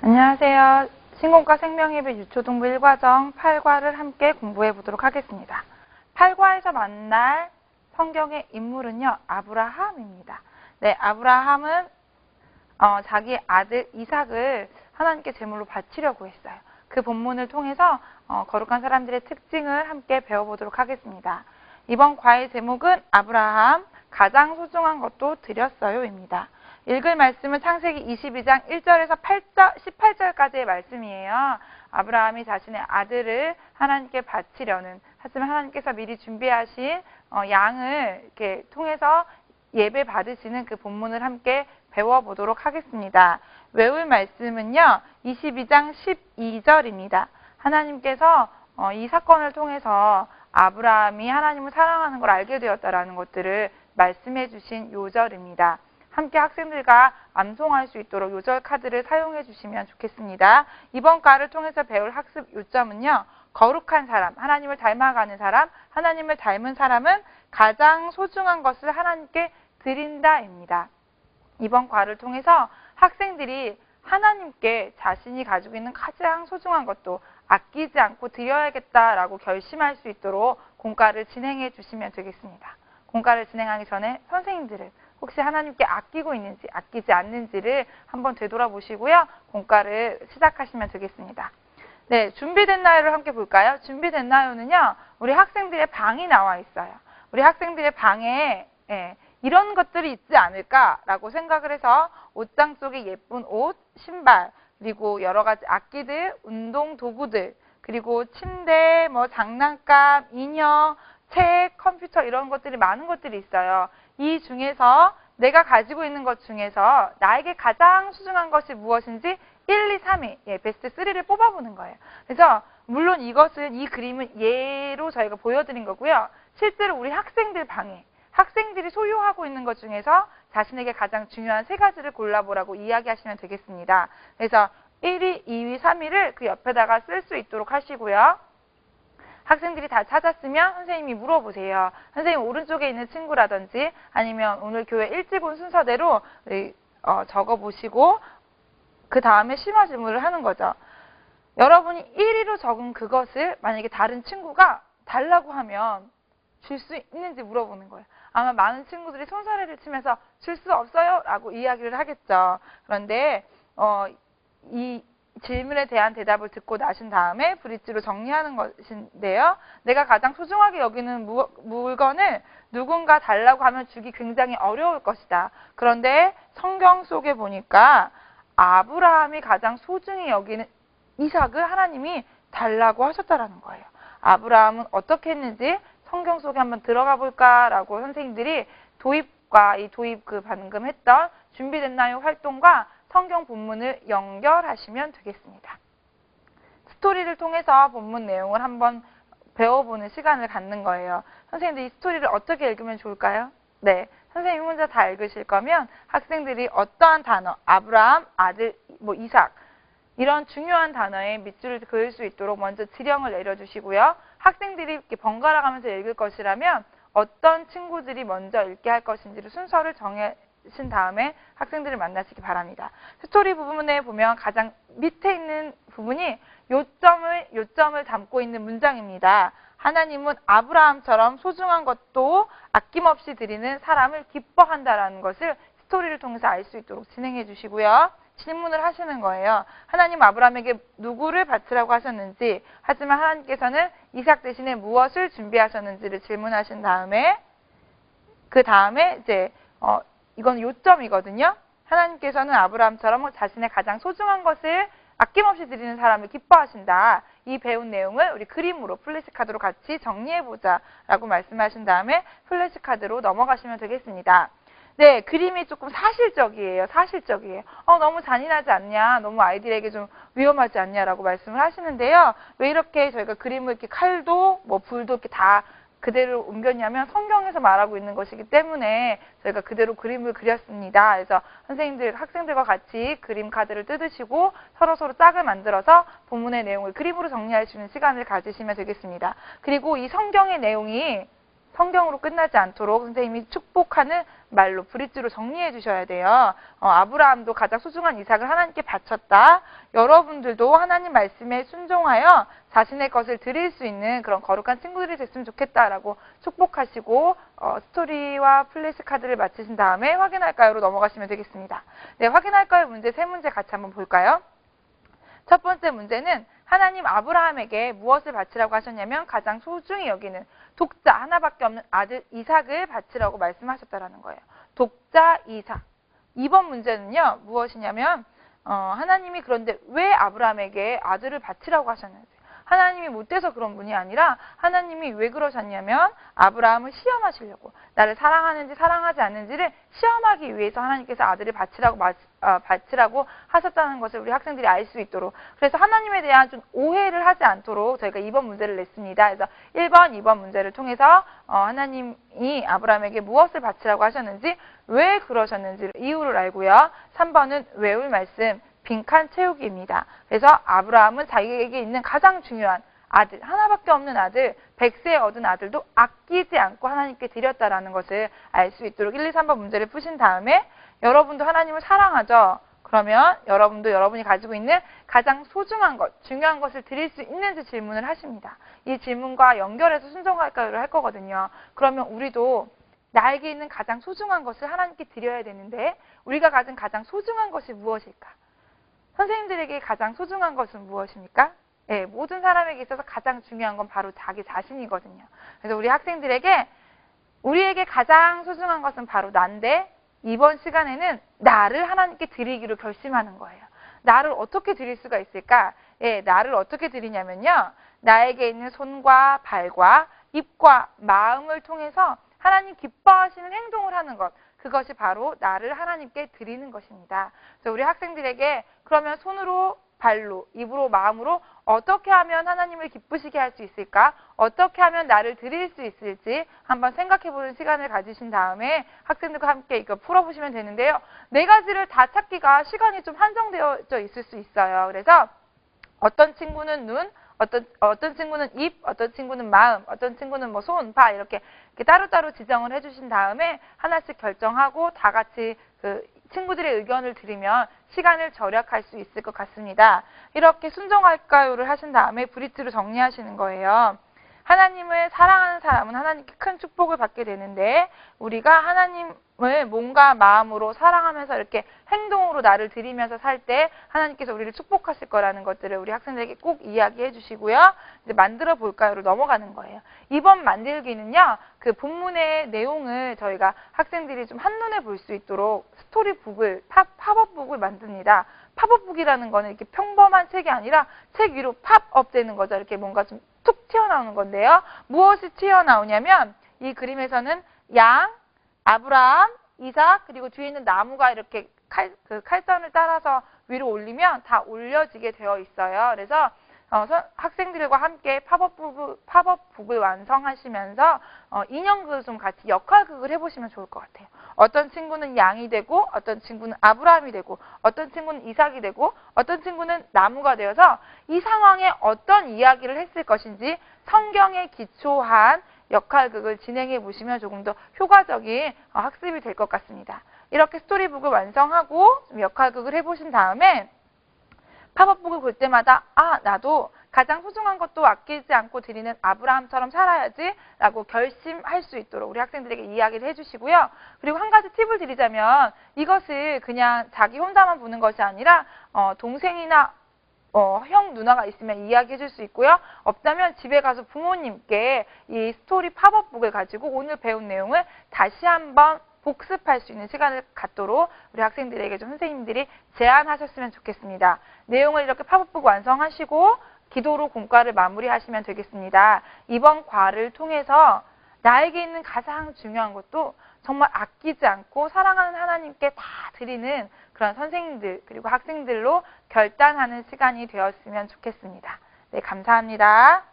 안녕하세요. 신공과 생명예배 유초등부 1과정 8과를 함께 공부해 보도록 하겠습니다. 8과에서 만날 성경의 인물은요, 아브라함입니다. 네, 아브라함은 자기 아들 이삭을 하나님께 제물로 바치려고 했어요. 그 본문을 통해서 거룩한 사람들의 특징을 함께 배워보도록 하겠습니다. 이번 과의 제목은 아브라함, 가장 소중한 것도 드렸어요입니다. 읽을 말씀은 창세기 22장 1절에서 18절까지의 말씀이에요. 아브라함이 자신의 아들을 하나님께 바치려는, 하지만 하나님께서 미리 준비하신 양을 이렇게 통해서 예배 받으시는 그 본문을 함께 배워보도록 하겠습니다. 외울 말씀은요, 22장 12절입니다. 하나님께서 이 사건을 통해서 아브라함이 하나님을 사랑하는 걸 알게 되었다라는 것들을 말씀해 주신 요절입니다. 함께 학생들과 암송할 수 있도록 요절 카드를 사용해 주시면 좋겠습니다. 이번 과를 통해서 배울 학습 요점은요, 거룩한 사람, 하나님을 닮아가는 사람, 하나님을 닮은 사람은 가장 소중한 것을 하나님께 드린다입니다. 이번 과를 통해서 학생들이 하나님께 자신이 가지고 있는 가장 소중한 것도 아끼지 않고 드려야겠다라고 결심할 수 있도록 공과를 진행해 주시면 되겠습니다. 공과를 진행하기 전에 선생님들은 혹시 하나님께 아끼고 있는지 아끼지 않는지를 한번 되돌아보시고요. 공과를 시작하시면 되겠습니다. 네, 준비됐나요를 함께 볼까요? 준비됐나요는요, 우리 학생들의 방이 나와 있어요. 우리 학생들의 방에 이런 것들이 있지 않을까라고 생각을 해서 옷장 속에 예쁜 옷, 신발, 그리고 여러 가지 악기들, 운동 도구들, 그리고 침대, 장난감, 인형, 책, 컴퓨터 이런 것들이 많은 것들이 있어요. 이 중에서 내가 가지고 있는 것 중에서 나에게 가장 소중한 것이 무엇인지 1, 2, 3위, 베스트 3를 뽑아보는 거예요. 그래서 물론 이 그림은 예로 저희가 보여드린 거고요. 실제로 우리 학생들 방에 학생들이 소유하고 있는 것 중에서 자신에게 가장 중요한 3가지를 골라보라고 이야기하시면 되겠습니다. 그래서 1위, 2위, 3위를 그 옆에다가 쓸 수 있도록 하시고요. 학생들이 다 찾았으면 선생님이 물어보세요. 선생님 오른쪽에 있는 친구라든지 아니면 오늘 교회 일찍 온 순서대로 적어보시고 그 다음에 심화 질문을 하는 거죠. 여러분이 1위로 적은 그것을 만약에 다른 친구가 달라고 하면 줄 수 있는지 물어보는 거예요. 아마 많은 친구들이 손사래를 치면서 줄 수 없어요 라고 이야기를 하겠죠. 그런데 이 질문에 대한 대답을 듣고 나신 다음에 브릿지로 정리하는 것인데요. 내가 가장 소중하게 여기는 물건을 누군가 달라고 하면 주기 굉장히 어려울 것이다. 그런데 성경 속에 보니까 아브라함이 가장 소중히 여기는 이삭을 하나님이 달라고 하셨다라는 거예요. 아브라함은 어떻게 했는지 성경 속에 한번 들어가 볼까라고 선생님들이 도입과 이 도입 방금 했던 준비됐나요 활동과 성경 본문을 연결하시면 되겠습니다. 스토리를 통해서 본문 내용을 한번 배워보는 시간을 갖는 거예요. 선생님들 이 스토리를 어떻게 읽으면 좋을까요? 네, 선생님이 혼자 다 읽으실 거면 학생들이 어떠한 단어, 아브라함, 아들, 이삭 이런 중요한 단어에 밑줄을 그을 수 있도록 먼저 지령을 내려주시고요. 학생들이 이렇게 번갈아 가면서 읽을 것이라면 어떤 친구들이 먼저 읽게 할 것인지를 순서를 정하신 다음에 학생들을 만나시기 바랍니다. 스토리 부분에 보면 가장 밑에 있는 부분이 요점을 담고 있는 문장입니다. 하나님은 아브라함처럼 소중한 것도 아낌없이 드리는 사람을 기뻐한다라는 것을 스토리를 통해서 알 수 있도록 진행해 주시고요. 질문을 하시는 거예요. 하나님 아브라함에게 누구를 바치라고 하셨는지, 하지만 하나님께서는 이삭 대신에 무엇을 준비하셨는지를 질문하신 다음에 그 다음에 이제 이건 요점이거든요. 하나님께서는 아브라함처럼 자신의 가장 소중한 것을 아낌없이 드리는 사람을 기뻐하신다. 이 배운 내용을 우리 그림으로 플래시카드로 같이 정리해보자 라고 말씀하신 다음에 플래시카드로 넘어가시면 되겠습니다. 네, 그림이 조금 사실적이에요. 너무 잔인하지 않냐, 너무 아이들에게 좀 위험하지 않냐라고 말씀을 하시는데요. 왜 이렇게 저희가 그림을 이렇게 칼도 불도 이렇게 다 그대로 옮겼냐면 성경에서 말하고 있는 것이기 때문에 저희가 그대로 그림을 그렸습니다. 그래서 학생들과 같이 그림 카드를 뜯으시고 서로 짝을 만들어서 본문의 내용을 그림으로 정리할 수 있는 시간을 가지시면 되겠습니다. 그리고 이 성경의 내용이 성경으로 끝나지 않도록 선생님이 축복하는 말로 브릿지로 정리해 주셔야 돼요. 아브라함도 가장 소중한 이삭을 하나님께 바쳤다. 여러분들도 하나님 말씀에 순종하여 자신의 것을 드릴 수 있는 그런 거룩한 친구들이 됐으면 좋겠다라고 축복하시고 스토리와 플래시 카드를 마치신 다음에 확인할까요로 넘어가시면 되겠습니다. 네, 확인할까요 문제 3문제 같이 한번 볼까요? 첫 번째 문제는 하나님 아브라함에게 무엇을 바치라고 하셨냐면 가장 소중히 여기는 독자 하나밖에 없는 아들 이삭을 바치라고 말씀하셨다라는 거예요. 독자 이삭. 2번 문제는요. 무엇이냐면 하나님이 그런데 왜 아브라함에게 아들을 바치라고 하셨는지. 하나님이 못돼서 그런 분이 아니라 하나님이 왜 그러셨냐면 아브라함을 시험하시려고 나를 사랑하는지 사랑하지 않는지를 시험하기 위해서 하나님께서 아들을 바치라고 하셨다는 것을 우리 학생들이 알 수 있도록 그래서 하나님에 대한 좀 오해를 하지 않도록 저희가 2번 문제를 냈습니다. 그래서 1번, 2번 문제를 통해서 하나님이 아브라함에게 무엇을 바치라고 하셨는지 왜 그러셨는지 이유를 알고요. 3번은 외울 말씀 빈칸 채우기입니다. 그래서 아브라함은 자기에게 있는 가장 중요한 아들, 하나밖에 없는 아들, 100세 얻은 아들도 아끼지 않고 하나님께 드렸다라는 것을 알 수 있도록 1, 2, 3번 문제를 푸신 다음에 여러분도 하나님을 사랑하죠? 그러면 여러분도 여러분이 가지고 있는 가장 소중한 것, 중요한 것을 드릴 수 있는지 질문을 하십니다. 이 질문과 연결해서 순종할까요를 할 거거든요. 그러면 우리도 나에게 있는 가장 소중한 것을 하나님께 드려야 되는데 우리가 가진 가장 소중한 것이 무엇일까? 선생님들에게 가장 소중한 것은 무엇입니까? 네, 모든 사람에게 있어서 가장 중요한 건 바로 자기 자신이거든요. 그래서 우리 학생들에게 우리에게 가장 소중한 것은 바로 난데 이번 시간에는 나를 하나님께 드리기로 결심하는 거예요. 나를 어떻게 드릴 수가 있을까? 예, 나를 어떻게 드리냐면요. 나에게 있는 손과 발과 입과 마음을 통해서 하나님 기뻐하시는 행동을 하는 것. 그것이 바로 나를 하나님께 드리는 것입니다. 그래서 우리 학생들에게 그러면 손으로, 발로, 입으로, 마음으로 어떻게 하면 하나님을 기쁘시게 할 수 있을까? 어떻게 하면 나를 드릴 수 있을지 한번 생각해보는 시간을 가지신 다음에 학생들과 함께 이거 풀어보시면 되는데요. 4가지를 다 찾기가 시간이 좀 한정되어져 있을 수 있어요. 그래서 어떤 친구는 눈, 어떤 친구는 입, 어떤 친구는 마음, 어떤 친구는 뭐 손, 발 이렇게 따로따로 지정을 해주신 다음에 하나씩 결정하고 다 같이 그 친구들의 의견을 들으면 시간을 절약할 수 있을 것 같습니다. 이렇게 순종할까요를 하신 다음에 브릿지로 정리하시는 거예요. 하나님을 사랑하는 사람은 하나님께 큰 축복을 받게 되는데 우리가 하나님을 몸과 마음으로 사랑하면서 이렇게 행동으로 나를 드리면서 살 때 하나님께서 우리를 축복하실 거라는 것들을 우리 학생들에게 꼭 이야기해 주시고요. 이제 만들어 볼까요로 넘어가는 거예요. 이번 만들기는요. 그 본문의 내용을 저희가 학생들이 좀 한눈에 볼 수 있도록 스토리북을 팝업북을 만듭니다. 팝업북이라는 거는 이렇게 평범한 책이 아니라 책 위로 팝업 되는 거죠. 이렇게 뭔가 좀 툭 튀어나오는 건데요. 무엇이 튀어나오냐면 이 그림에서는 양, 아브라함, 이삭 그리고 뒤에 있는 나무가 이렇게 칼선을 따라서 위로 올리면 다 올려지게 되어 있어요. 그래서 학생들과 함께 팝업북을 완성하시면서 인형극을 좀 같이 역할극을 해보시면 좋을 것 같아요. 어떤 친구는 양이 되고 어떤 친구는 아브라함이 되고 어떤 친구는 이삭이 되고 어떤 친구는 나무가 되어서 이 상황에 어떤 이야기를 했을 것인지 성경에 기초한 역할극을 진행해 보시면 조금 더 효과적인 학습이 될 것 같습니다. 이렇게 스토리북을 완성하고 좀 역할극을 해보신 다음에 팝업북을 볼 때마다 나도 가장 소중한 것도 아끼지 않고 드리는 아브라함처럼 살아야지 라고 결심할 수 있도록 우리 학생들에게 이야기를 해주시고요. 그리고 한 가지 팁을 드리자면 이것을 그냥 자기 혼자만 보는 것이 아니라 동생이나 형, 누나가 있으면 이야기해 줄 수 있고요. 없다면 집에 가서 부모님께 이 스토리 팝업북을 가지고 오늘 배운 내용을 다시 한번 복습할 수 있는 시간을 갖도록 우리 학생들에게 좀 선생님들이 제안하셨으면 좋겠습니다. 내용을 이렇게 팝업북 완성하시고 기도로 공과를 마무리하시면 되겠습니다. 이번 과를 통해서 나에게 있는 가장 중요한 것도 정말 아끼지 않고 사랑하는 하나님께 다 드리는 그런 선생님들 그리고 학생들로 결단하는 시간이 되었으면 좋겠습니다. 네, 감사합니다.